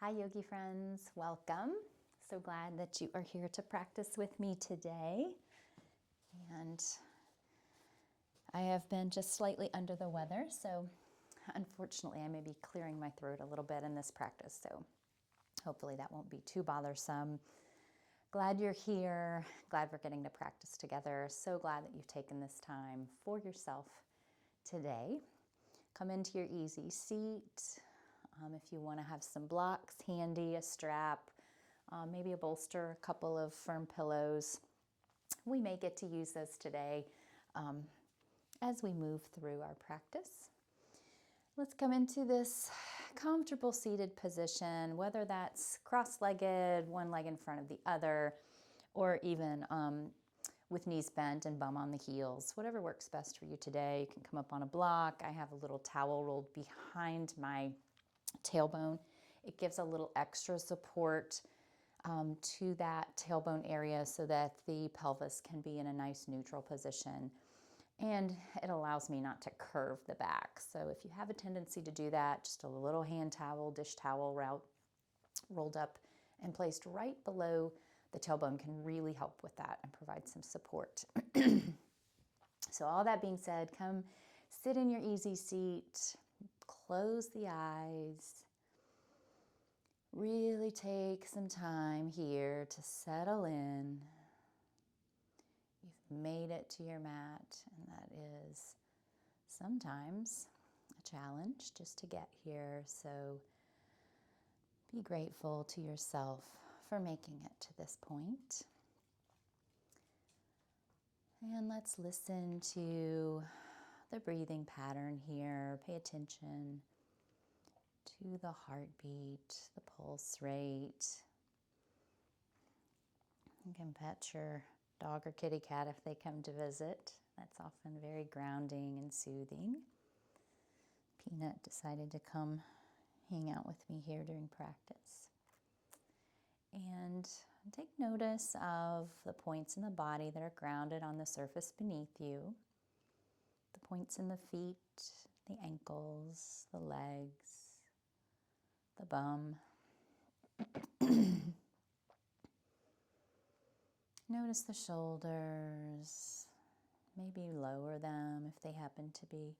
Hi yogi friends, welcome. So glad that you are here to practice with me today. And I have been just slightly under the weather, so unfortunately I may be clearing my throat a little bit in this practice, so hopefully that won't be too bothersome. Glad you're here, glad we're getting to practice together. So glad that you've taken this time for yourself today. Come into your easy seat. If you want to have some blocks handy, a strap, maybe a bolster, a couple of firm pillows. We may get to use those today as we move through our practice. Let's come into this comfortable seated position, whether that's cross-legged, one leg in front of the other, or even with knees bent and bum on the heels. Whatever works best for you today. You can come up on a block. I have a little towel rolled behind my tailbone. It gives a little extra support to that tailbone area so that the pelvis can be in a nice neutral position. And it allows me not to curve the back. So if you have a tendency to do that, just a little hand towel, dish towel rolled up and placed right below the tailbone can really help with that and provide some support. So all that being said, come sit in your easy seat. Close the eyes. Really take some time here to settle in. You've made it to your mat, and that is sometimes a challenge just to get here. So be grateful to yourself for making it to this point. And let's listen to the breathing pattern here. Pay attention to the heartbeat, the pulse rate. You can pet your dog or kitty cat if they come to visit. That's often very grounding and soothing. Peanut decided to come hang out with me here during practice. And take notice of the points in the body that are grounded on the surface beneath you. The points in the feet, the ankles, the legs, the bum. Notice the shoulders. Maybe lower them if they happen to be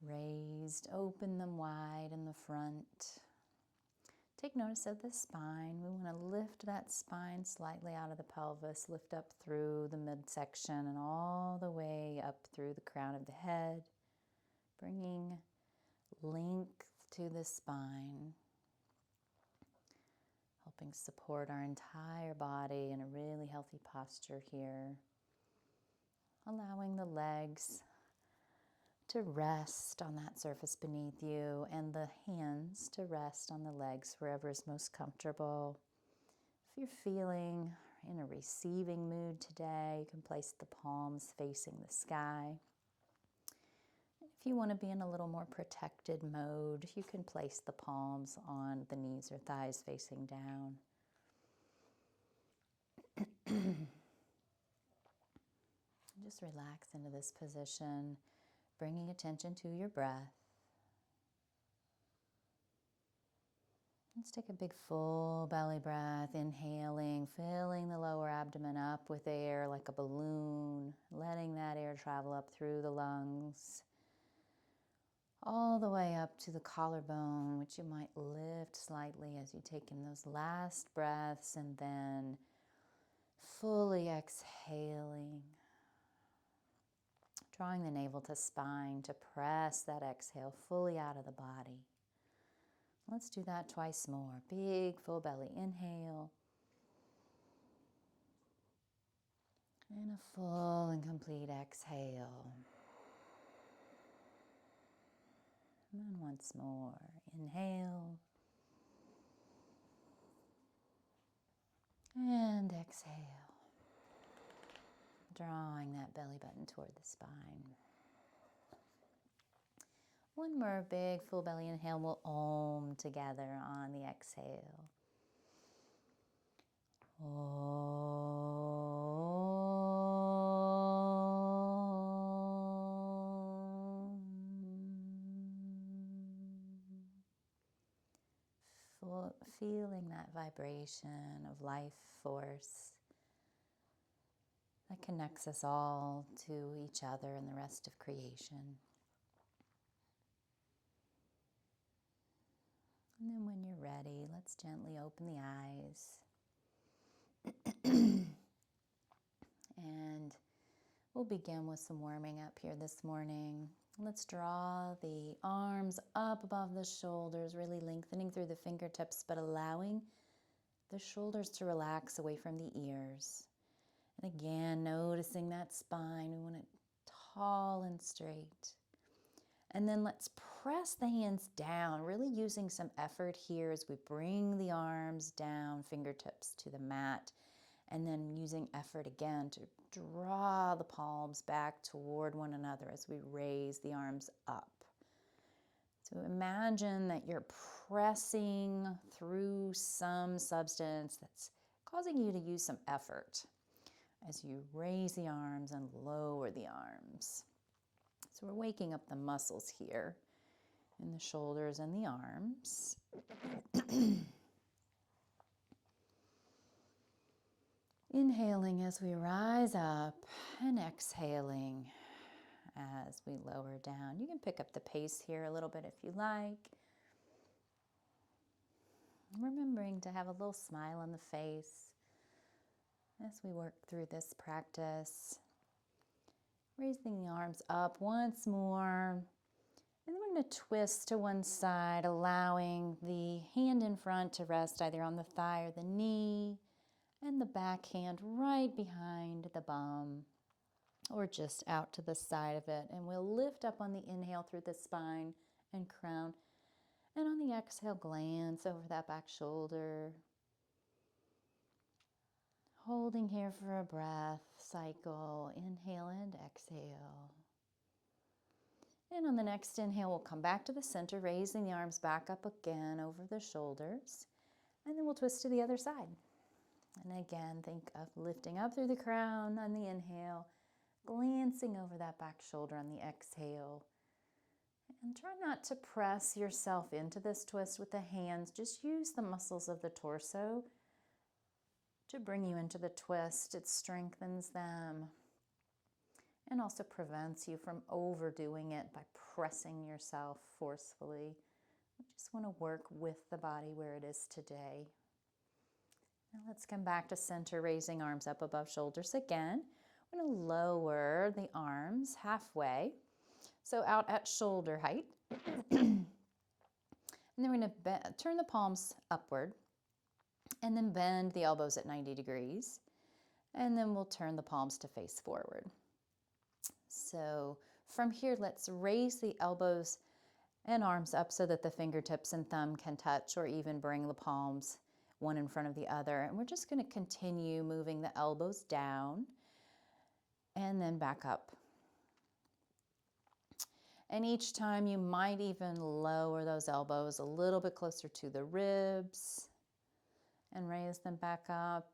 raised. Open them wide in the front. Take notice of the spine. We want to lift that spine slightly out of the pelvis, lift up through the midsection and all the way up through the crown of the head, bringing length to the spine, helping support our entire body in a really healthy posture here. Allowing the legs to rest on that surface beneath you and the hands to rest on the legs wherever is most comfortable. If you're feeling in a receiving mood today, you can place the palms facing the sky. If you want to be in a little more protected mode, you can place the palms on the knees or thighs facing down. Just relax into this position, bringing attention to your breath. Let's take a big full belly breath, inhaling, filling the lower abdomen up with air like a balloon, letting that air travel up through the lungs, all the way up to the collarbone, which you might lift slightly as you take in those last breaths, and then fully exhaling. Drawing the navel to spine to press that exhale fully out of the body. Let's do that twice more. Big full belly inhale. And a full and complete exhale. And then once more. Inhale. And exhale. Drawing that belly button toward the spine. One more big full belly inhale. We'll Om together on the exhale. Om. feeling that vibration of life force that connects us all to each other and the rest of creation. And then when you're ready, let's gently open the eyes. And we'll begin with some warming up here this morning. Let's draw the arms up above the shoulders, really lengthening through the fingertips, but allowing the shoulders to relax away from the ears. And again, noticing that spine. We want it tall and straight. And then let's press the hands down, really using some effort here as we bring the arms down, fingertips to the mat. And then using effort again to draw the palms back toward one another as we raise the arms up. So imagine that you're pressing through some substance that's causing you to use some effort as you raise the arms and lower the arms. So we're waking up the muscles here in the shoulders and the arms. Inhaling as we rise up and exhaling as we lower down. You can pick up the pace here a little bit if you like. Remembering to have a little smile on the face as we work through this practice. Raising the arms up once more. And then we're going to twist to one side, allowing the hand in front to rest either on the thigh or the knee, and the back hand right behind the bum, or just out to the side of it. And we'll lift up on the inhale through the spine and crown. And on the exhale, glance over that back shoulder. Holding here for a breath cycle. Inhale and exhale. And on the next inhale, we'll come back to the center, raising the arms back up again over the shoulders. And then we'll twist to the other side. And again, think of lifting up through the crown on the inhale, glancing over that back shoulder on the exhale. And try not to press yourself into this twist with the hands. Just use the muscles of the torso to bring you into the twist. It strengthens them and also prevents you from overdoing it by pressing yourself forcefully. You just want to work with the body where it is today. Now let's come back to center, raising arms up above shoulders again. We're going to lower the arms halfway, so out at shoulder height. And then we're going to turn the palms upward, and then bend the elbows at 90 degrees. And then we'll turn the palms to face forward. So from here, let's raise the elbows and arms up so that the fingertips and thumb can touch, or even bring the palms one in front of the other. And we're just going to continue moving the elbows down and then back up. And each time you might even lower those elbows a little bit closer to the ribs and raise them back up.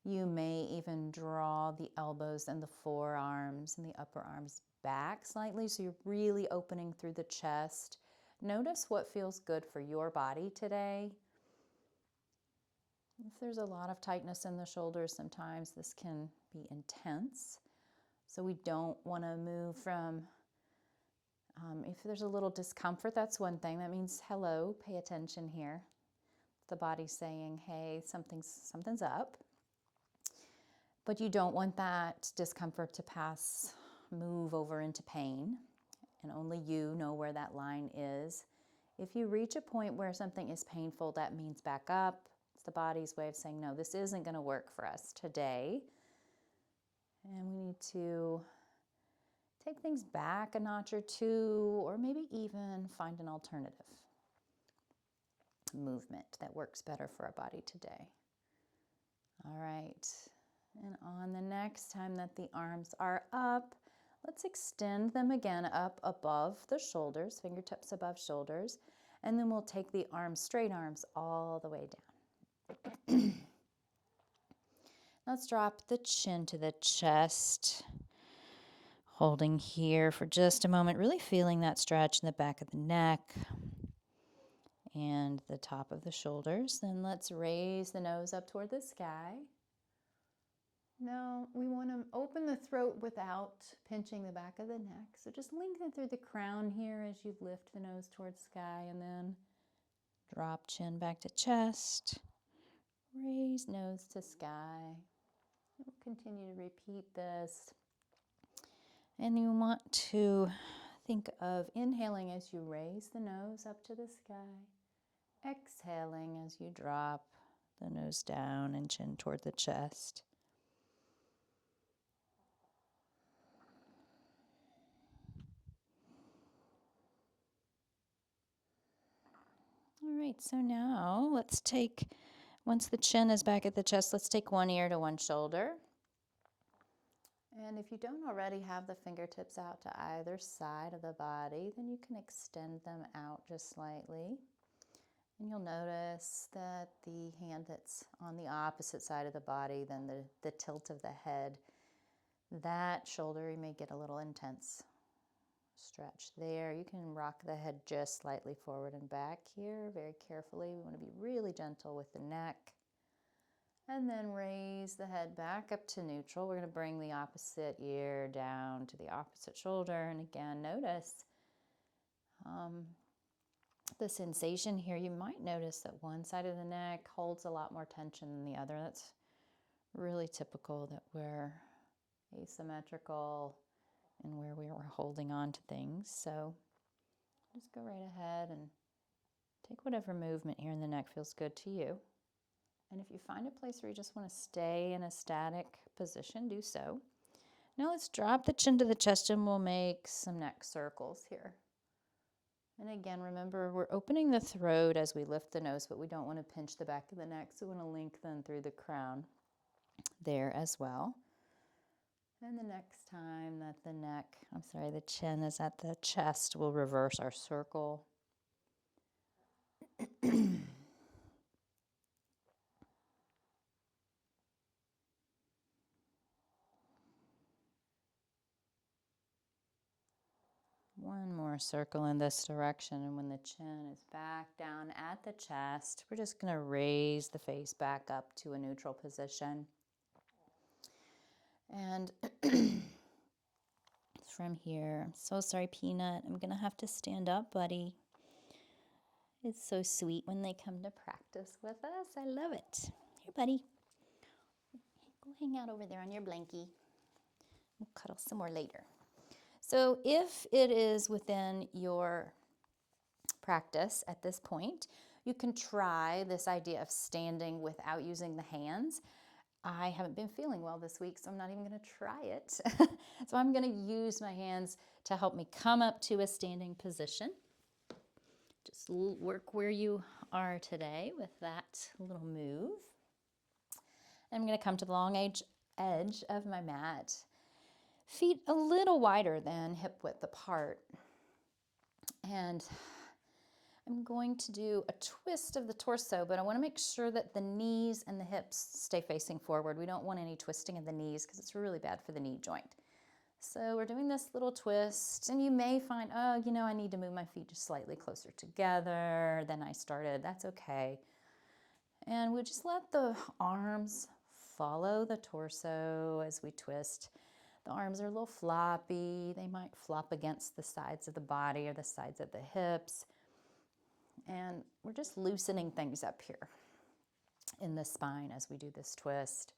You may even draw the elbows and the forearms and the upper arms back slightly, so you're really opening through the chest. Notice what feels good for your body today. If there's a lot of tightness in the shoulders, sometimes this can be intense. So we don't want to move from, if there's a little discomfort, that's one thing. That means, hello, pay attention here. The body's saying, hey, something's up. But you don't want that discomfort to move over into pain. And only you know where that line is. If you reach a point where something is painful, that means back up. It's the body's way of saying, no, this isn't going to work for us today. And we need to take things back a notch or two, or maybe even find an alternative movement that works better for our body today. All right. And on the next time that the arms are up, let's extend them again up above the shoulders, fingertips above shoulders, and then we'll take the arms, straight arms, all the way down. Let's drop the chin to the chest, holding here for just a moment, really feeling that stretch in the back of the neck. and the top of the shoulders. Then let's raise the nose up toward the sky. Now we want to open the throat without pinching the back of the neck. So just lengthen through the crown here as you lift the nose towards sky, and then drop chin back to chest. Raise nose to sky. We'll continue to repeat this. And you want to think of inhaling as you raise the nose up to the sky. Exhaling as you drop the nose down and chin toward the chest. All right, so now let's take, once the chin is back at the chest, let's take one ear to one shoulder. And if you don't already have the fingertips out to either side of the body, then you can extend them out just slightly. And you'll notice that the hand that's on the opposite side of the body than the tilt of the head, that shoulder, you may get a little intense stretch there. You can rock the head just slightly forward and back here, very carefully. We want to be really gentle with the neck. And then raise the head back up to neutral. We're going to bring the opposite ear down to the opposite shoulder. And again, notice the sensation here. You might notice that one side of the neck holds a lot more tension than the other. That's really typical, that we're asymmetrical and where we are holding on to things. So just go right ahead and take whatever movement here in the neck feels good to you. And if you find a place where you just want to stay in a static position, do so. Now let's drop the chin to the chest and we'll make some neck circles here. And again, remember, we're opening the throat as we lift the nose, but we don't want to pinch the back of the neck, so we want to lengthen through the crown there as well. And the next time that the chin is at the chest, we'll reverse our circle. One more circle in this direction, and when the chin is back down at the chest, we're just going to raise the face back up to a neutral position. And from here, I'm so sorry, Peanut, I'm going to have to stand up, buddy. It's so sweet when they come to practice with us. I love it. Here, buddy. Go hang out over there on your blankie. We'll cuddle some more later. So if it is within your practice at this point, you can try this idea of standing without using the hands. I haven't been feeling well this week, so I'm not even going to try it. So I'm going to use my hands to help me come up to a standing position. Just work where you are today with that little move. I'm going to come to the long edge of my mat. Feet a little wider than hip width apart. And I'm going to do a twist of the torso, but I want to make sure that the knees and the hips stay facing forward. We don't want any twisting of the knees because it's really bad for the knee joint. So we're doing this little twist, and you may find, oh, I need to move my feet just slightly closer together than I started. That's okay. And we just let the arms follow the torso as we twist. The arms are a little floppy. They might flop against the sides of the body or the sides of the hips. And we're just loosening things up here in the spine as we do this twist.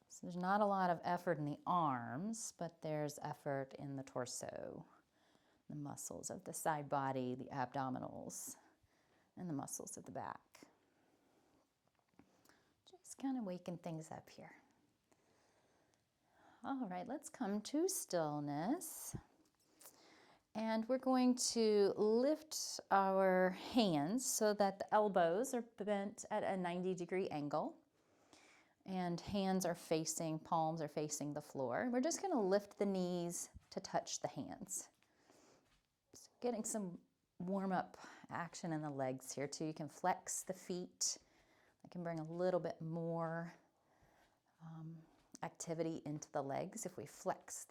So there's not a lot of effort in the arms, but there's effort in the torso, the muscles of the side body, the abdominals, and the muscles of the back. Just kind of waking things up here. All right, let's come to stillness. And we're going to lift our hands so that the elbows are bent at a 90-degree angle. And hands are facing, palms are facing the floor. We're just going to lift the knees to touch the hands. So getting some warm-up action in the legs here too. You can flex the feet. I can bring a little bit more activity into the legs if we flex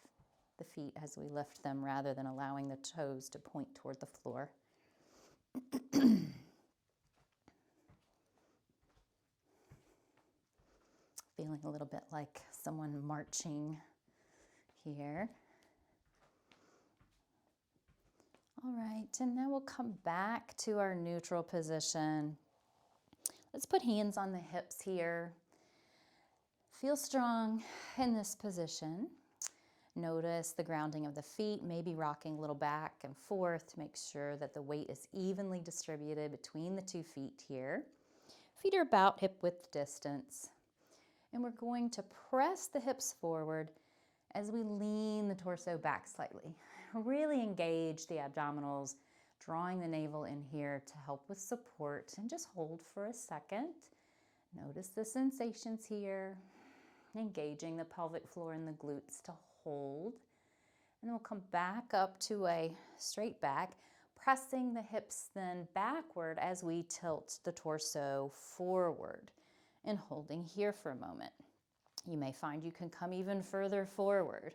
the feet as we lift them rather than allowing the toes to point toward the floor. feeling a little bit like someone marching here. All right, and now we'll come back to our neutral position. Let's put hands on the hips here. Feel strong in this position. Notice the grounding of the feet, maybe rocking a little back and forth to make sure that the weight is evenly distributed between the 2 feet here. Feet are about hip width distance. And we're going to press the hips forward as we lean the torso back slightly. Really engage the abdominals, drawing the navel in here to help with support, and just hold for a second. Notice the sensations here, engaging the pelvic floor and the glutes to hold. And then we'll come back up to a straight back, pressing the hips then backward as we tilt the torso forward and holding here for a moment. You may find you can come even further forward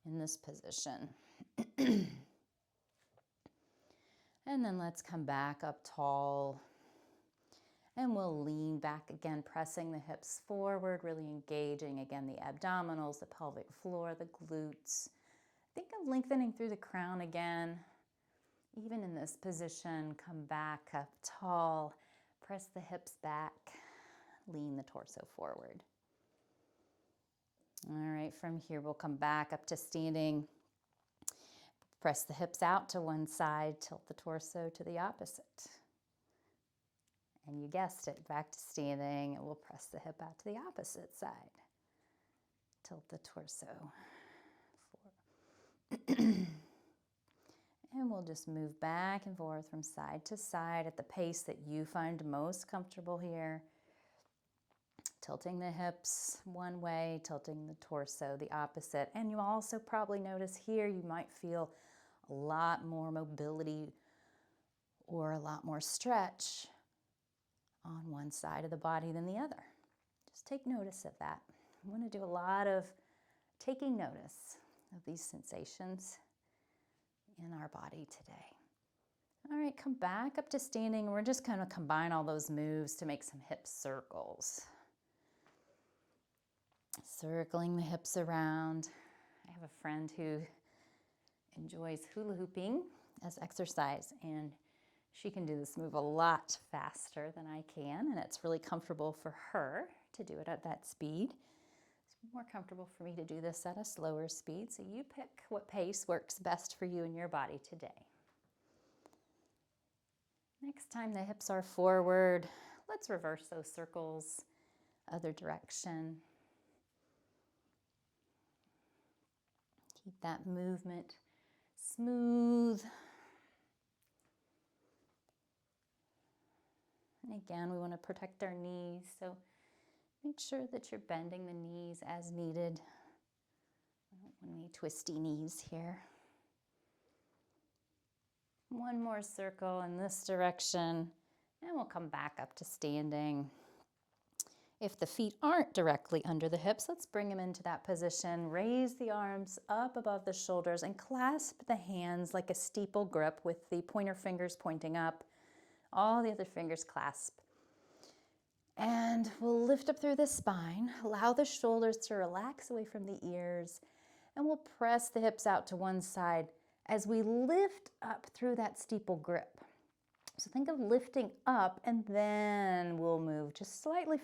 in this position. And then let's come back up tall. And we'll lean back again, pressing the hips forward, really engaging again the abdominals, the pelvic floor, the glutes. Think of lengthening through the crown again. Even in this position, come back up tall, press the hips back, lean the torso forward. All right, from here we'll come back up to standing. Press the hips out to one side, tilt the torso to the opposite. And you guessed it, back to standing, and we'll press the hip out to the opposite side. Tilt the torso forward. And we'll just move back and forth from side to side at the pace that you find most comfortable here. Tilting the hips one way, tilting the torso the opposite. And you also probably notice here you might feel a lot more mobility or a lot more stretch on one side of the body than the other. Just take notice of that. I want to do a lot of taking notice of these sensations in our body today. All right, come back up to standing. We're just going to combine all those moves to make some hip circles. Circling the hips around. I have a friend who enjoys hula hooping as exercise, and she can do this move a lot faster than I can, and it's really comfortable for her to do it at that speed. It's more comfortable for me to do this at a slower speed, so you pick what pace works best for you and your body today. Next time the hips are forward, let's reverse those circles, other direction. Keep that movement smooth. And again, we want to protect our knees, so make sure that you're bending the knees as needed. I don't want any twisty knees here. One more circle in this direction, and we'll come back up to standing. If the feet aren't directly under the hips, let's bring them into that position. Raise the arms up above the shoulders and clasp the hands like a steeple grip with the pointer fingers pointing up. All the other fingers clasp. And we'll lift up through the spine. Allow the shoulders to relax away from the ears. And we'll press the hips out to one side as we lift up through that steeple grip. So think of lifting up, and then we'll move just slightly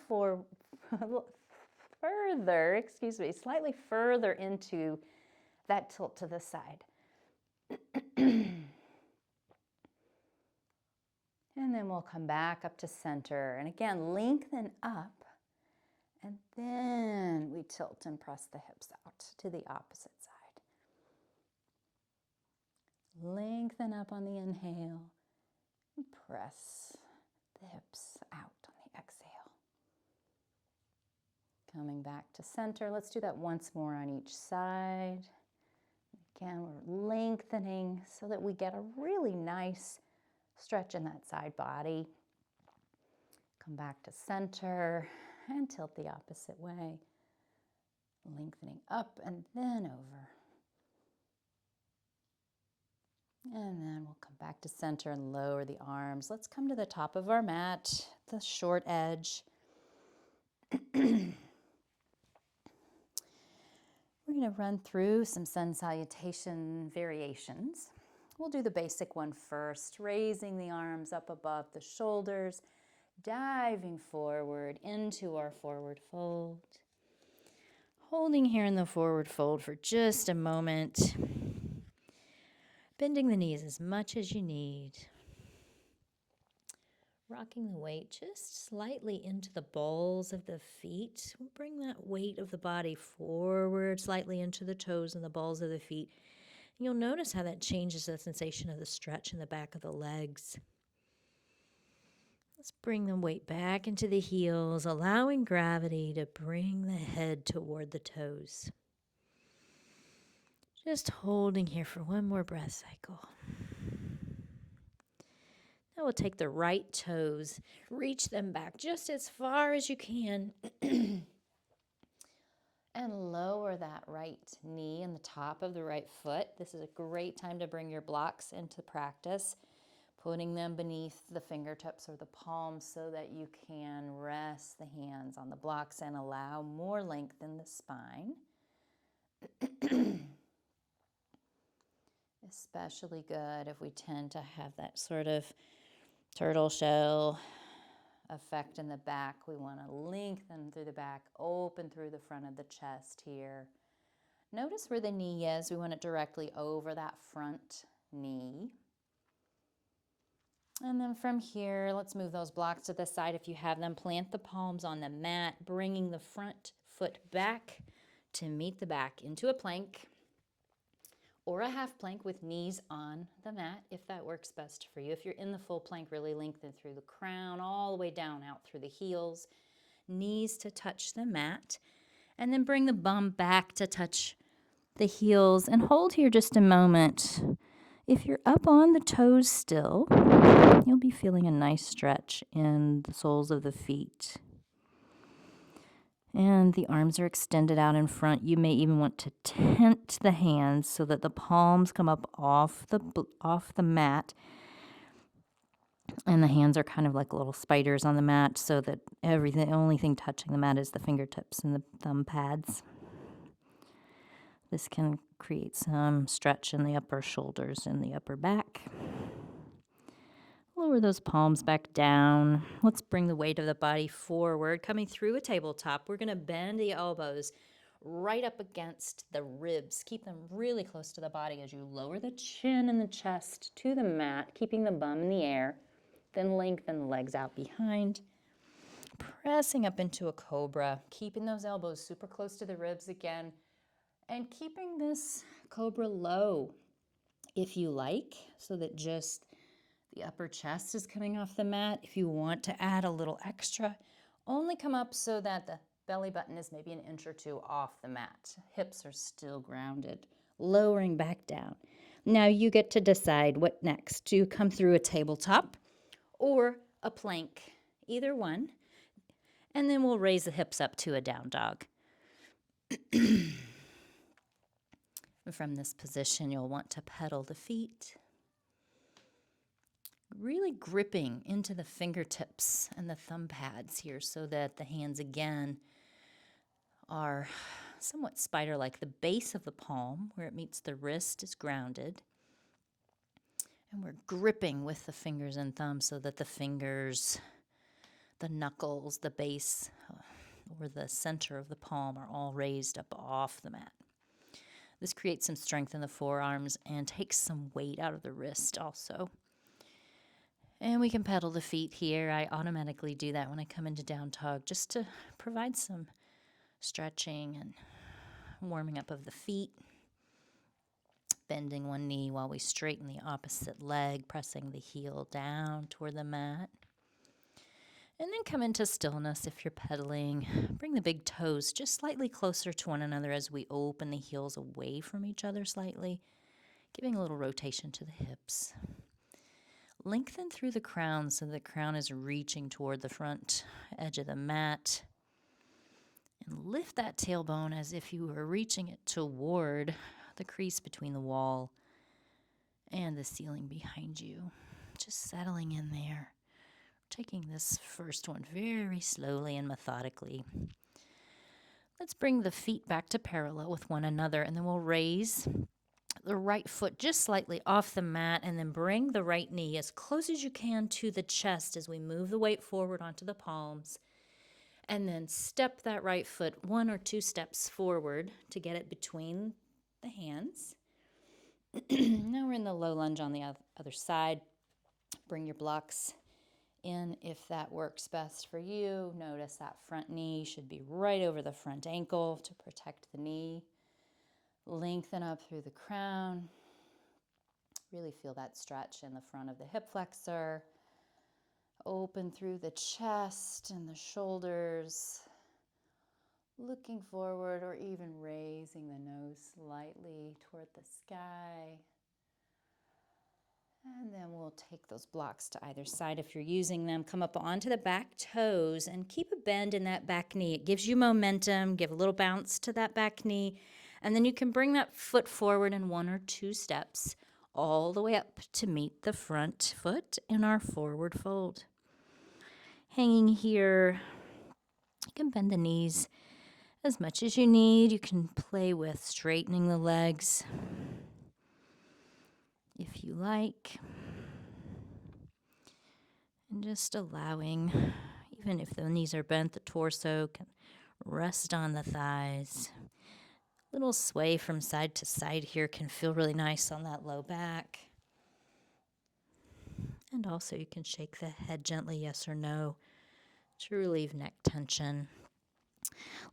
slightly further into that tilt to the side. And then we'll come back up to center. And again, lengthen up. And then we tilt and press the hips out to the opposite side. Lengthen up on the inhale. And press the hips out on the exhale. Coming back to center. Let's do that once more on each side. Again, we're lengthening so that we get a really nice stretch in that side body. Come back to center and tilt the opposite way. Lengthening up and then over. And then we'll come back to center and lower the arms. Let's come to the top of our mat, the short edge. We're going to run through some sun salutation variations. We'll do the basic one first, raising the arms up above the shoulders, diving forward into our forward fold. Holding here in the forward fold for just a moment. Bending the knees as much as you need. Rocking the weight just slightly into the balls of the feet. We'll bring that weight of the body forward slightly into the toes and the balls of the feet. And you'll notice how that changes the sensation of the stretch in the back of the legs. Let's bring the weight back into the heels, allowing gravity to bring the head toward the toes. Just holding here for one more breath cycle. Now we'll take the right toes, reach them back just as far as you can, and lower that right knee and the top of the right foot. This is a great time to bring your blocks into practice, putting them beneath the fingertips or the palms so that you can rest the hands on the blocks and allow more length in the spine. Especially good if we tend to have that sort of turtle shell effect in the back. We want to lengthen through the back, open through the front of the chest here. Notice where the knee is. We want it directly over that front knee. And then from here, let's move those blocks to the side if you have them. Plant the palms on the mat, bringing the front foot back to meet the back into a plank or a half plank with knees on the mat if that works best for you. If you're in the full plank, really lengthen through the crown all the way down out through the heels, knees to touch the mat, and then bring the bum back to touch the heels and hold here just a moment. If you're up on the toes still, you'll be feeling a nice stretch in the soles of the feet. And the arms are extended out in front. You may even want to tent the hands so that the palms come up off the mat. And the hands are kind of like little spiders on the mat so that the only thing touching the mat is the fingertips and the thumb pads. This can create some stretch in the upper shoulders and the upper back. Lower those palms back down. Let's bring the weight of the body forward, coming through a tabletop. We're going to bend the elbows right up against the ribs. Keep them really close to the body as you lower the chin and the chest to the mat, keeping the bum in the air. Then lengthen the legs out behind. Pressing up into a cobra, keeping those elbows super close to the ribs again. And keeping this cobra low, if you like, so that just the upper chest is coming off the mat. If you want to add a little extra, only come up so that the belly button is maybe an inch or two off the mat. Hips are still grounded, lowering back down. Now you get to decide what next. Do you come through a tabletop or a plank? Either one. And then we'll raise the hips up to a down dog. From this position, you'll want to pedal the feet, really gripping into the fingertips and the thumb pads here so that the hands again are somewhat spider-like. The base of the palm, where it meets the wrist, is grounded. And we're gripping with the fingers and thumbs so that the fingers, the knuckles, the base, or the center of the palm are all raised up off the mat. This creates some strength in the forearms and takes some weight out of the wrist also. And we can pedal the feet here. I automatically do that when I come into down dog just to provide some stretching and warming up of the feet. Bending one knee while we straighten the opposite leg, pressing the heel down toward the mat. And then come into stillness if you're pedaling. Bring the big toes just slightly closer to one another as we open the heels away from each other slightly, giving a little rotation to the hips. Lengthen through the crown so the crown is reaching toward the front edge of the mat. And lift that tailbone as if you were reaching it toward the crease between the wall and the ceiling behind you. Just settling in there. Taking this first one very slowly and methodically. Let's bring the feet back to parallel with one another, and then we'll raise the right foot just slightly off the mat, and then bring the right knee as close as you can to the chest as we move the weight forward onto the palms. And then step that right foot 1 or 2 steps forward to get it between the hands. Now we're in the low lunge on the other side. Bring your blocks in if that works best for you. Notice that front knee should be right over the front ankle to protect the knee. Lengthen up through the crown. Really feel that stretch in the front of the hip flexor. Open through the chest and the shoulders. Looking forward or even raising the nose slightly toward the sky. And then we'll take those blocks to either side if you're using them. Come up onto the back toes and keep a bend in that back knee. It gives you momentum. Give a little bounce to that back knee. And then you can bring that foot forward in 1 or 2 steps all the way up to meet the front foot in our forward fold. Hanging here, you can bend the knees as much as you need. You can play with straightening the legs if you like. And just allowing, even if the knees are bent, the torso can rest on the thighs. Little sway from side to side here can feel really nice on that low back. And also you can shake the head gently, yes or no, to relieve neck tension.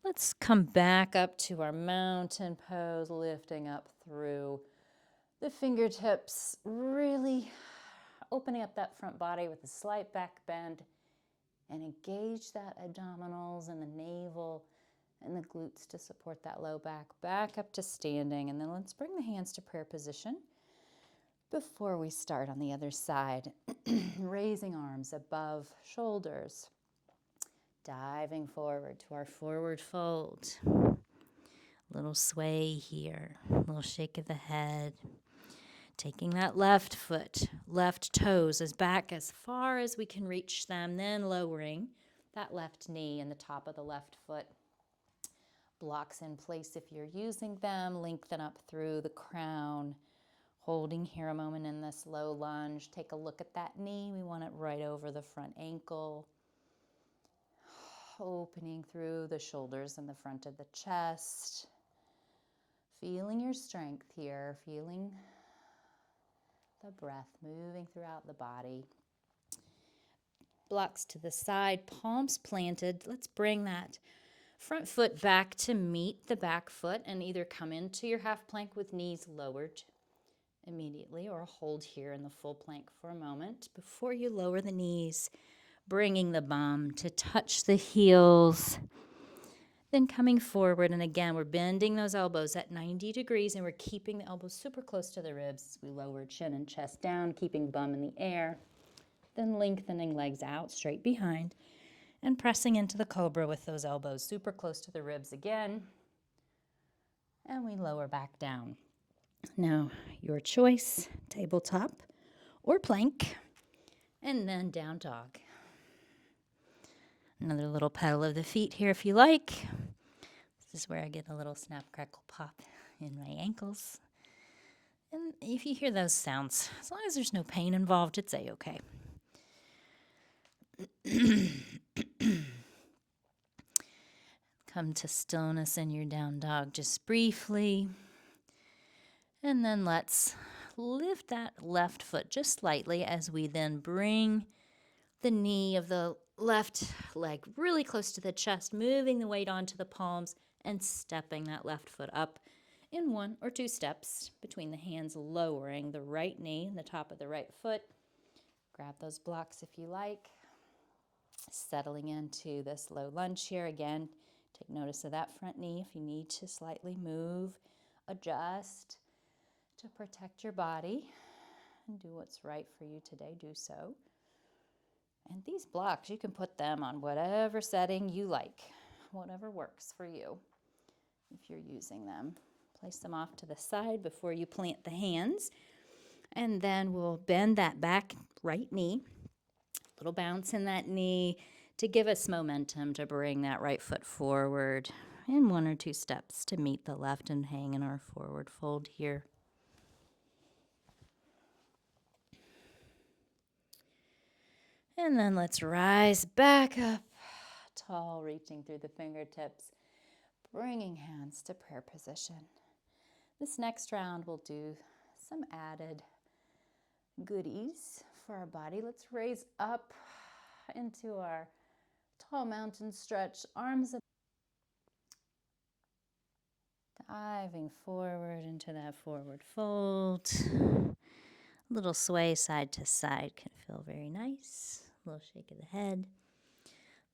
Let's come back up to our mountain pose, lifting up through the fingertips, really opening up that front body with a slight back bend, and engage that abdominals and the navel and the glutes to support that low back. Back up to standing, and then let's bring the hands to prayer position before we start on the other side. Raising arms above shoulders. Diving forward to our forward fold. Little sway here, little shake of the head. Taking that left foot, left toes as back as far as we can reach them, then lowering that left knee and the top of the left foot. Blocks in place if you're using them. Lengthen up through the crown. Holding here a moment in this low lunge. Take a look at that knee. We want it right over the front ankle. Opening through the shoulders and the front of the chest. Feeling your strength here. Feeling the breath moving throughout the body. Blocks to the side, palms planted. Let's bring that front foot back to meet the back foot and either come into your half plank with knees lowered immediately or hold here in the full plank for a moment before you lower the knees, bringing the bum to touch the heels. Then coming forward, and again, we're bending those elbows at 90 degrees, and we're keeping the elbows super close to the ribs. We lower chin and chest down, keeping bum in the air. Then lengthening legs out straight behind, and pressing into the cobra with those elbows super close to the ribs again. And we lower back down. Now, your choice, tabletop or plank, and then down dog. Another little pedal of the feet here if you like. This is where I get a little snap, crackle, pop in my ankles. And if you hear those sounds, as long as there's no pain involved, it's a-okay. Come to stillness in your down dog just briefly. And then let's lift that left foot just slightly as we then bring the knee of the left leg really close to the chest, moving the weight onto the palms and stepping that left foot up in 1 or 2 steps between the hands, lowering the right knee and the top of the right foot. Grab those blocks if you like. Settling into this low lunge here. Again, take notice of that front knee if you need to slightly move, adjust to protect your body and do what's right for you today. Do so. And these blocks, you can put them on whatever setting you like, whatever works for you if you're using them. Place them off to the side before you plant the hands. And then we'll bend that back right knee. A little bounce in that knee to give us momentum to bring that right foot forward in 1 or 2 steps to meet the left and hang in our forward fold here. And then let's rise back up, tall, reaching through the fingertips, bringing hands to prayer position. This next round we'll do some added goodies for our body. Let's raise up into our tall mountain stretch, arms up, diving forward into that forward fold. A little sway side to side can feel very nice. A little shake of the head.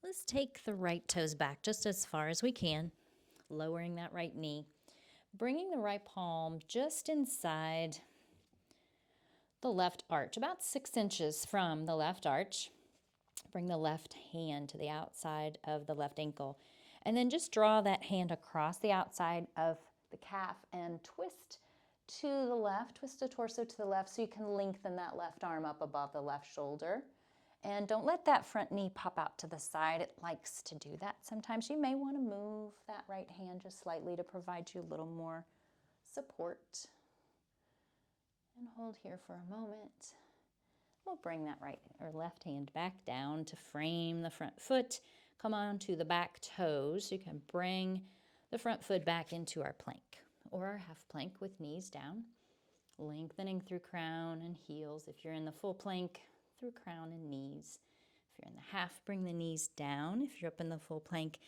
Let's take the right toes back just as far as we can, lowering that right knee, bringing the right palm just inside the left arch, about 6 inches from the left arch. Bring the left hand to the outside of the left ankle, and then just draw that hand across the outside of the calf and twist to the left, twist the torso to the left so you can lengthen that left arm up above the left shoulder. And don't let that front knee pop out to the side. It likes to do that. Sometimes you may want to move that right hand just slightly to provide you a little more support. And hold here for a moment. We'll bring that right or left hand back down to frame the front foot. Come on to the back toes. You can bring the front foot back into our plank or our half plank with knees down, lengthening through crown and heels. If you're in the full plank, through crown and knees. If you're in the half, bring the knees down. If you're up in the full plank,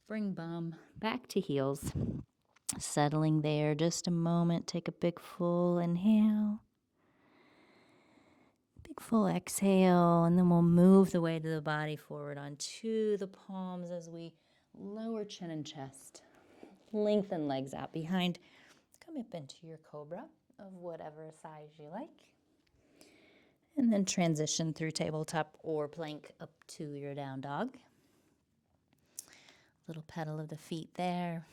bring bum back to heels. Settling there just a moment. Take a big full inhale. Big full exhale, and then we'll move the weight of the body forward onto the palms as we lower chin and chest. Lengthen legs out behind. Come up into your cobra of whatever size you like. And then transition through tabletop or plank up to your down dog. Little pedal of the feet there.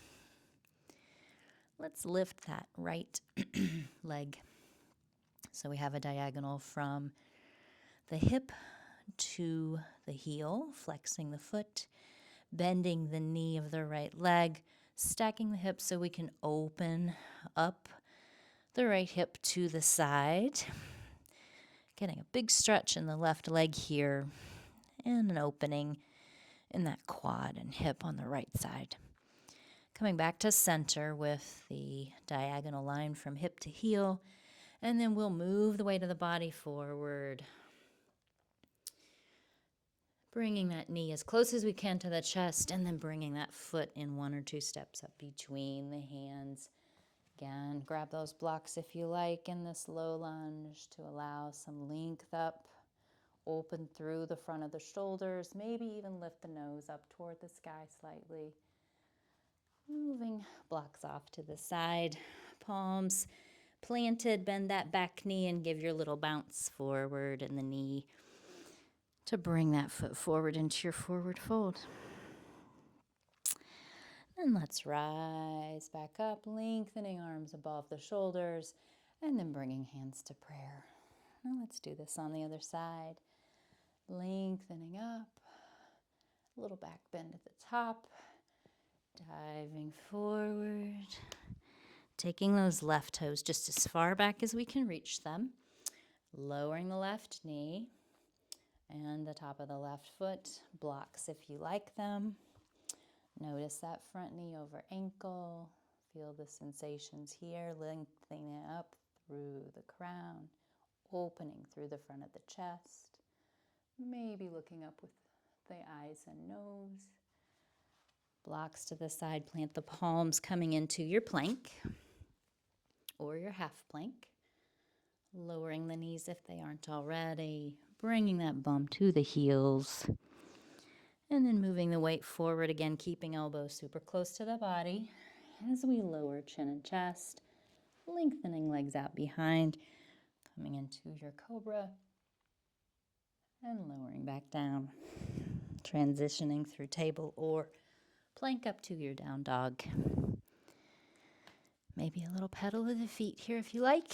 Let's lift that right leg. So we have a diagonal from the hip to the heel, flexing the foot, bending the knee of the right leg, stacking the hips so we can open up the right hip to the side. Getting a big stretch in the left leg here and an opening in that quad and hip on the right side. Coming back to center with the diagonal line from hip to heel, and then we'll move the weight of the body forward. Bringing that knee as close as we can to the chest, and then bringing that foot in 1 or 2 steps up between the hands. Again, grab those blocks if you like in this low lunge to allow some length up. Open through the front of the shoulders, maybe even lift the nose up toward the sky slightly. Moving blocks off to the side, palms planted, bend that back knee and give your little bounce forward in the knee to bring that foot forward into your forward fold. And let's rise back up, lengthening arms above the shoulders, and then bringing hands to prayer. Now let's do this on the other side. Lengthening up, a little back bend at the top, diving forward, taking those left toes just as far back as we can reach them, lowering the left knee and the top of the left foot, blocks if you like them. Notice that front knee over ankle. Feel the sensations here, lengthening it up through the crown, opening through the front of the chest. Maybe looking up with the eyes and nose. Blocks to the side, plant the palms coming into your plank or your half plank. Lowering the knees if they aren't already. Bringing that bum to the heels. And then moving the weight forward again, keeping elbows super close to the body as we lower chin and chest, lengthening legs out behind, coming into your cobra, and lowering back down, transitioning through table or plank up to your down dog. Maybe a little pedal of the feet here if you like.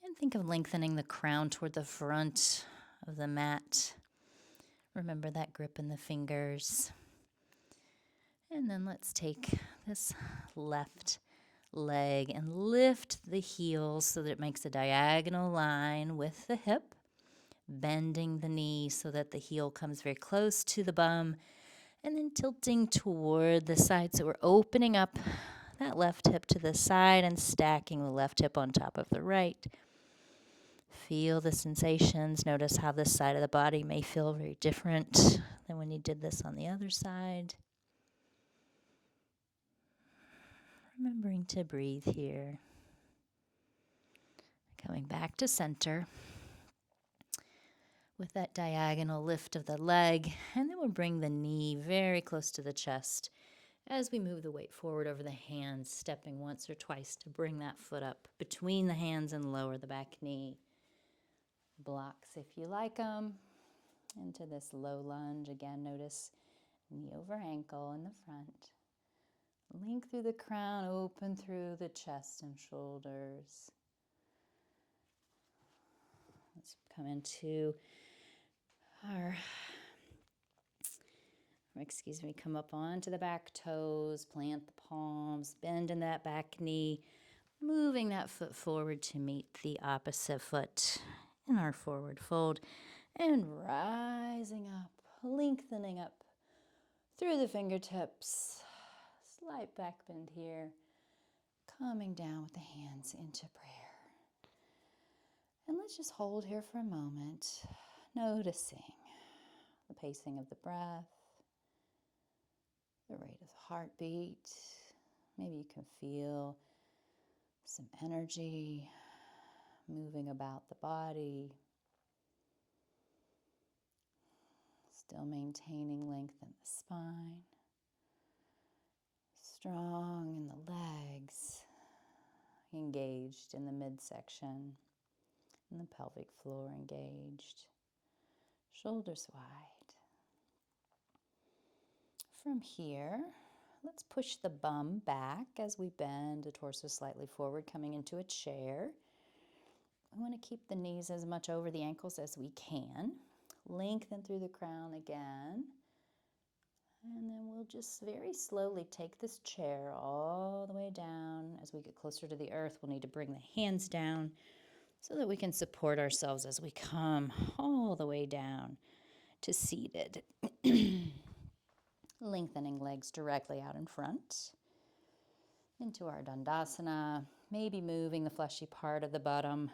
And think of lengthening the crown toward the front of the mat. Remember that grip in the fingers. And then let's take this left leg and lift the heel so that it makes a diagonal line with the hip, bending the knee so that the heel comes very close to the bum, and then tilting toward the side. So we're opening up that left hip to the side and stacking the left hip on top of the right. Feel the sensations. Notice how this side of the body may feel very different than when you did this on the other side. Remembering to breathe here. Coming back to center with that diagonal lift of the leg, and then we'll bring the knee very close to the chest as we move the weight forward over the hands, stepping once or twice to bring that foot up between the hands and lower the back knee. Blocks if you like them. Into this low lunge. Again, notice knee over ankle in the front. Link through the crown, open through the chest and shoulders. Let's come into come up onto the back toes, plant the palms, bend in that back knee, moving that foot forward to meet the opposite foot in our forward fold, and rising up, lengthening up through the fingertips, slight back bend here, coming down with the hands into prayer. And let's just hold here for a moment, noticing the pacing of the breath, the rate of the heartbeat. Maybe you can feel some energy moving about the body. Still maintaining length in the spine. Strong in the legs. Engaged in the midsection. And the pelvic floor engaged. Shoulders wide. From here, let's push the bum back as we bend the torso slightly forward, coming into a chair. We want to keep the knees as much over the ankles as we can. Lengthen through the crown again. And then we'll just very slowly take this chair all the way down. As we get closer to the earth, we'll need to bring the hands down so that we can support ourselves as we come all the way down to seated. Lengthening legs directly out in front into our Dandasana, maybe moving the fleshy part of the bottom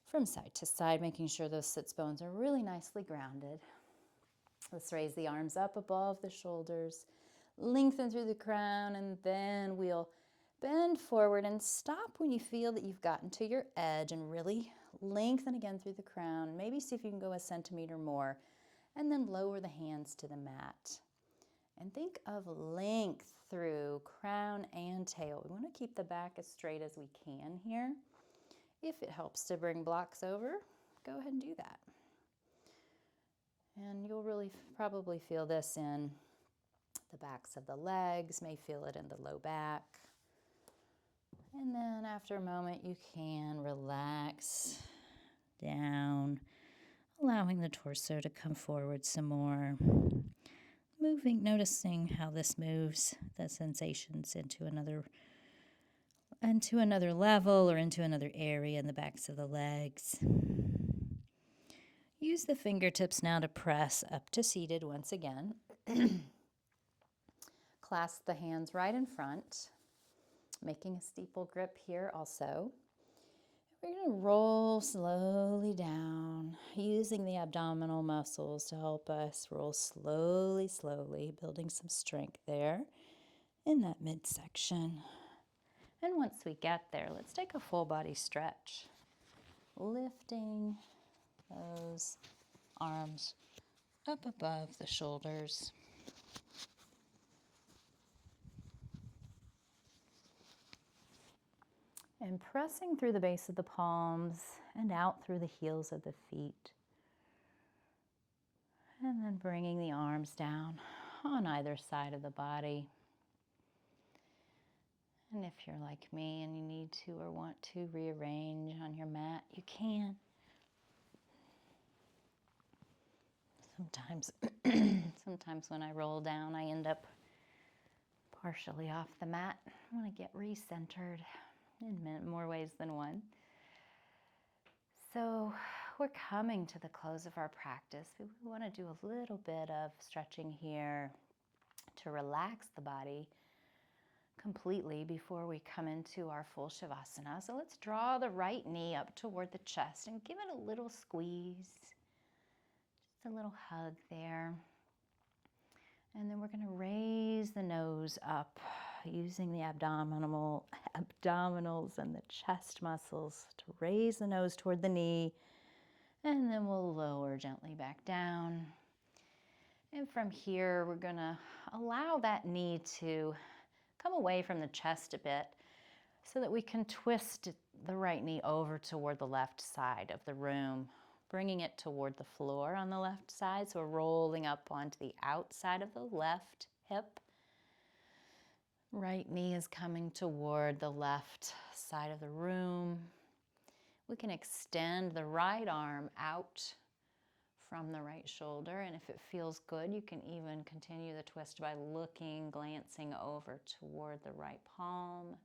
from side to side, making sure those sits bones are really nicely grounded. Let's raise the arms up above the shoulders, lengthen through the crown, and then we'll bend forward and stop when you feel that you've gotten to your edge and really lengthen again through the crown. Maybe see if you can go a centimeter more, and then lower the hands to the mat. And think of length through crown and tail. We want to keep the back as straight as we can here. If it helps to bring blocks over, go ahead and do that. And you'll really probably feel this in the backs of the legs, may feel it in the low back. And then after a moment, you can relax down, allowing the torso to come forward some more. Moving, noticing how this moves, the sensations into another level or into another area in the backs of the legs. Use the fingertips now to press up to seated once again. Clasp the hands right in front, making a steeple grip here also. We're going to roll slowly down, using the abdominal muscles to help us roll slowly, slowly, building some strength there in that midsection. And once we get there, let's take a full body stretch, lifting those arms up above the shoulders. And pressing through the base of the palms and out through the heels of the feet. And then bringing the arms down on either side of the body. And if you're like me and you need to or want to rearrange on your mat, you can. Sometimes when I roll down, I end up partially off the mat. I want to get recentered in more ways than one. So we're coming to the close of our practice. We want to do a little bit of stretching here to relax the body completely before we come into our full Shavasana. So let's draw the right knee up toward the chest and give it a little squeeze, just a little hug there. And then we're going to raise the nose up using the abdominals and the chest muscles to raise the nose toward the knee. And then we'll lower gently back down. And from here, we're going to allow that knee to come away from the chest a bit so that we can twist the right knee over toward the left side of the room, bringing it toward the floor on the left side. So we're rolling up onto the outside of the left hip. Right knee is coming toward the left side of the room. We can extend the right arm out from the right shoulder, and if it feels good, you can even continue the twist by glancing over toward the right palm,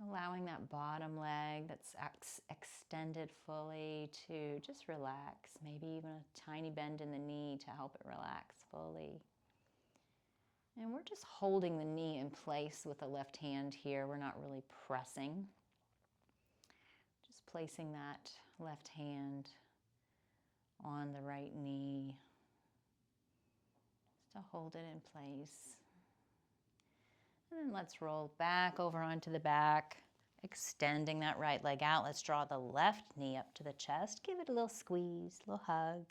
allowing that bottom leg that's extended fully to just relax, maybe even a tiny bend in the knee to help it relax fully. And we're just holding the knee in place with the left hand here. We're not really pressing. Just placing that left hand on the right knee, just to hold it in place. And then let's roll back over onto the back, extending that right leg out. Let's draw the left knee up to the chest. Give it a little squeeze, a little hug.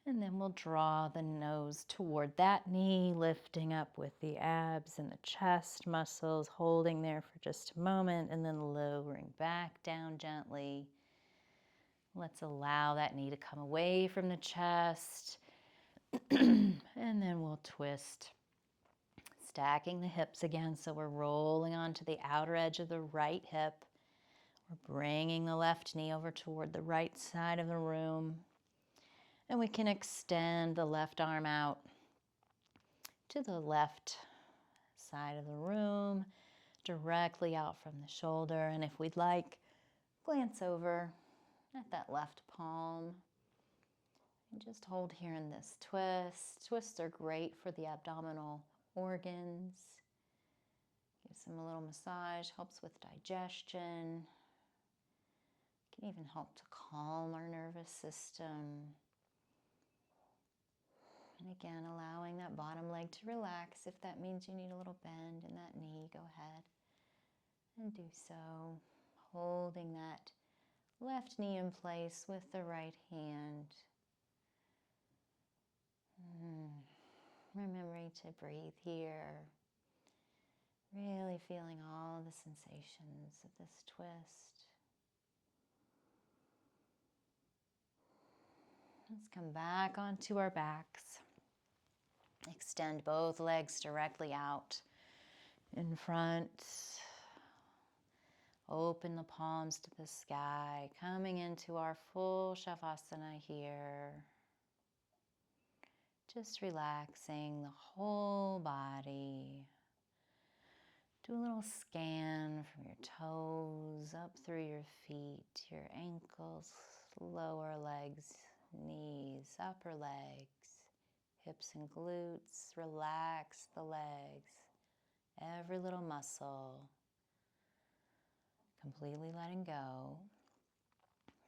And then we'll draw the nose toward that knee, lifting up with the abs and the chest muscles, holding there for just a moment, and then lowering back down gently. Let's allow that knee to come away from the chest. And then we'll twist, stacking the hips again. So we're rolling onto the outer edge of the right hip. We're bringing the left knee over toward the right side of the room. And we can extend the left arm out to the left side of the room, directly out from the shoulder. And if we'd like, glance over at that left palm and just hold here in this twist. Twists are great for the abdominal organs. Gives them a little massage, helps with digestion. Can even help to calm our nervous system. And again, allowing that bottom leg to relax. If that means you need a little bend in that knee, go ahead and do so. Holding that left knee in place with the right hand. Remembering to breathe here. Really feeling all the sensations of this twist. Let's come back onto our backs. Extend both legs directly out in front. Open the palms to the sky, coming into our full Shavasana here. Just relaxing the whole body. Do a little scan from your toes up through your feet, your ankles, lower legs, knees, upper legs, hips and glutes. Relax the legs, every little muscle. Completely letting go.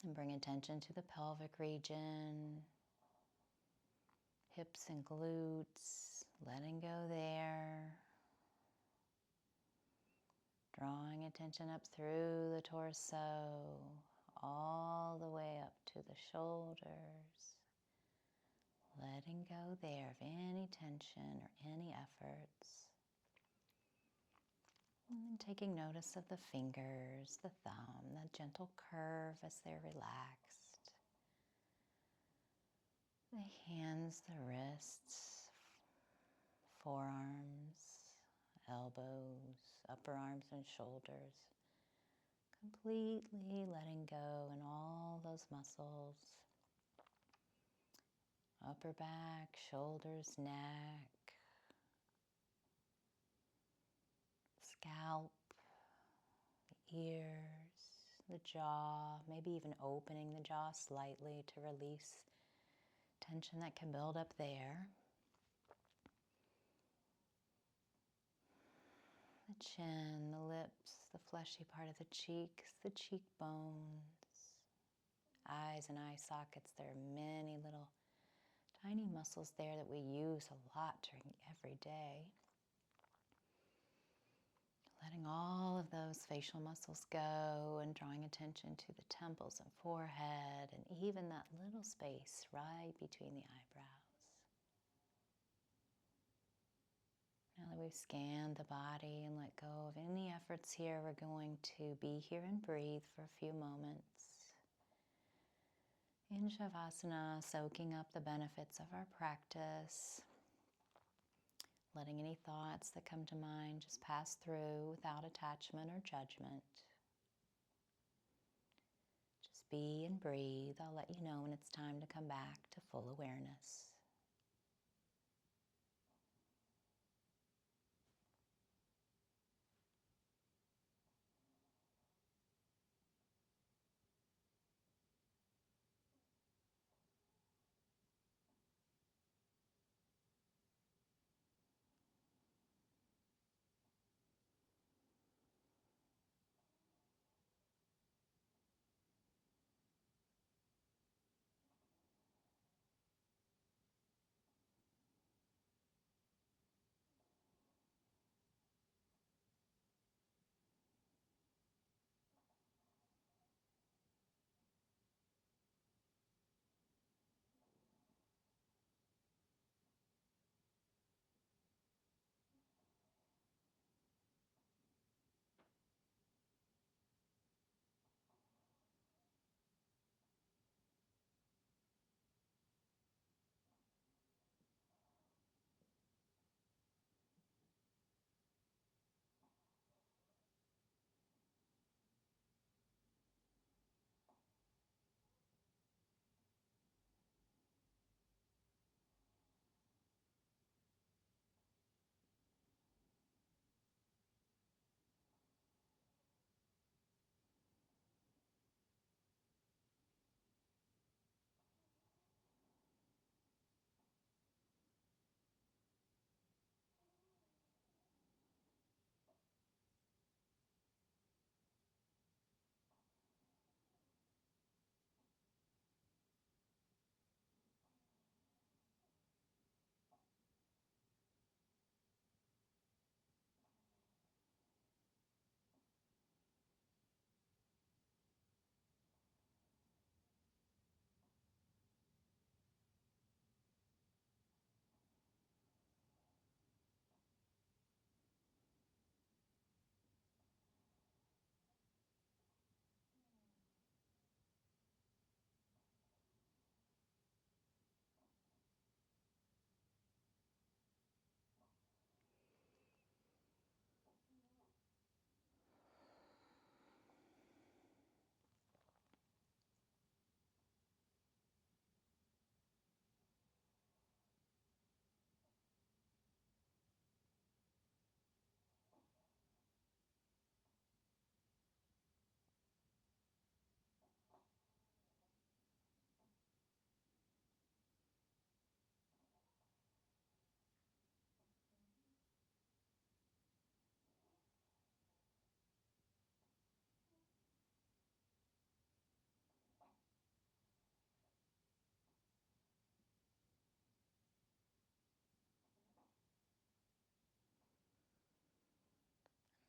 And bring attention to the pelvic region, hips and glutes, letting go there. Drawing attention up through the torso, all the way up to the shoulders. Letting go there of any tension or any efforts. And then taking notice of the fingers, the thumb, the gentle curve as they're relaxed. The hands, the wrists, forearms, elbows, upper arms and shoulders. Completely letting go in all those muscles. Upper back, shoulders, neck. scalp, the ears, the jaw, maybe even opening the jaw slightly to release tension that can build up there. The chin, the lips, the fleshy part of the cheeks, the cheekbones, eyes and eye sockets. There are many little tiny muscles there that we use a lot during every day. Letting all of those facial muscles go and drawing attention to the temples and forehead and even that little space right between the eyebrows. Now that we've scanned the body and let go of any efforts here, we're going to be here and breathe for a few moments. In Shavasana, soaking up the benefits of our practice, letting any thoughts that come to mind just pass through without attachment or judgment. Just be and breathe. I'll let you know when it's time to come back to full awareness.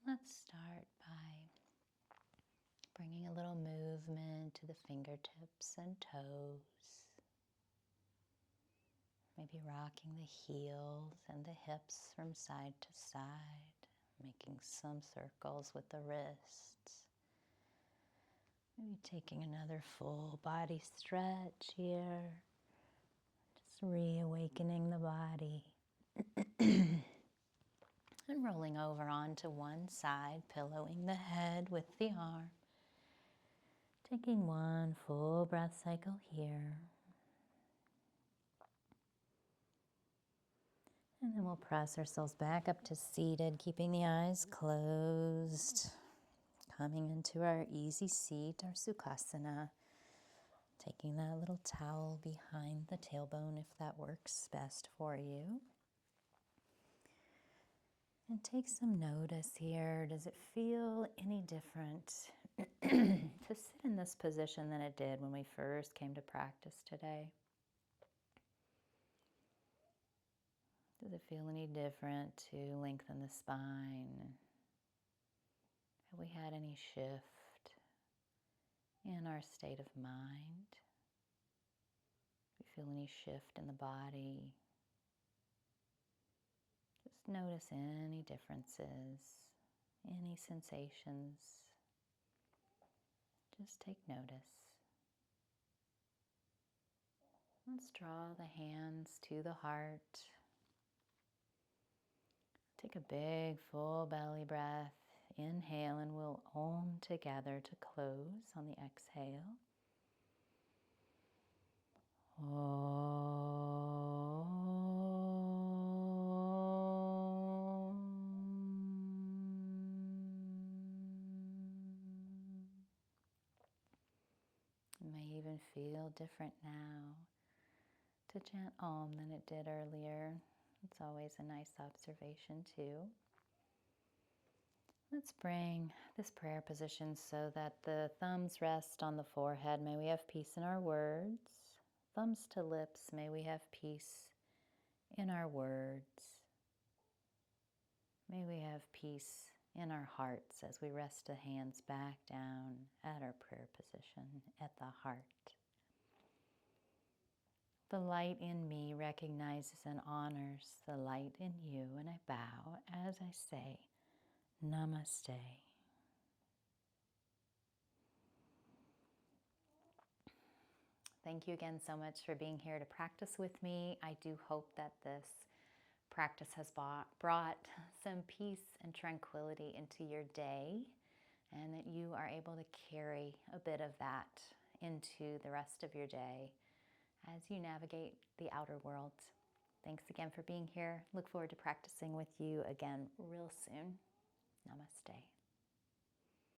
Let's start by bringing a little movement to the fingertips and toes. Maybe rocking the heels and the hips from side to side, making some circles with the wrists. Maybe taking another full body stretch here. Just reawakening the body. And rolling over onto one side, pillowing the head with the arm. Taking one full breath cycle here. And then we'll we'll press ourselves back up to seated, keeping the eyes closed. Coming into our easy seat, our Sukhasana. Taking that little towel behind the tailbone if that works best for you. And take some notice here. Does it feel any different to sit in this position than it did when we first came to practice today? Does it feel any different to lengthen the spine? Have we had any shift in our state of mind? Do we feel any shift in the body? Just notice any differences, any sensations. Just take notice. Let's draw the hands to the heart. Take a big full belly breath. Inhale, and we'll Om together to close on the exhale. Om. It may even feel different now to chant Om than it did earlier. It's always a nice observation too. Let's bring this prayer position so that the thumbs rest on the forehead. May we have peace in our words. Thumbs to lips. May we have peace in our words. May we have peace in our hearts as we rest the hands back down at our prayer position at the heart. The light in me recognizes and honors the light in you, and I bow as I say, Namaste. Thank you again so much for being here to practice with me. I do hope that this practice has brought some peace and tranquility into your day, and that you are able to carry a bit of that into the rest of your day as you navigate the outer world. Thanks again for being here. Look forward to practicing with you again real soon. Namaste.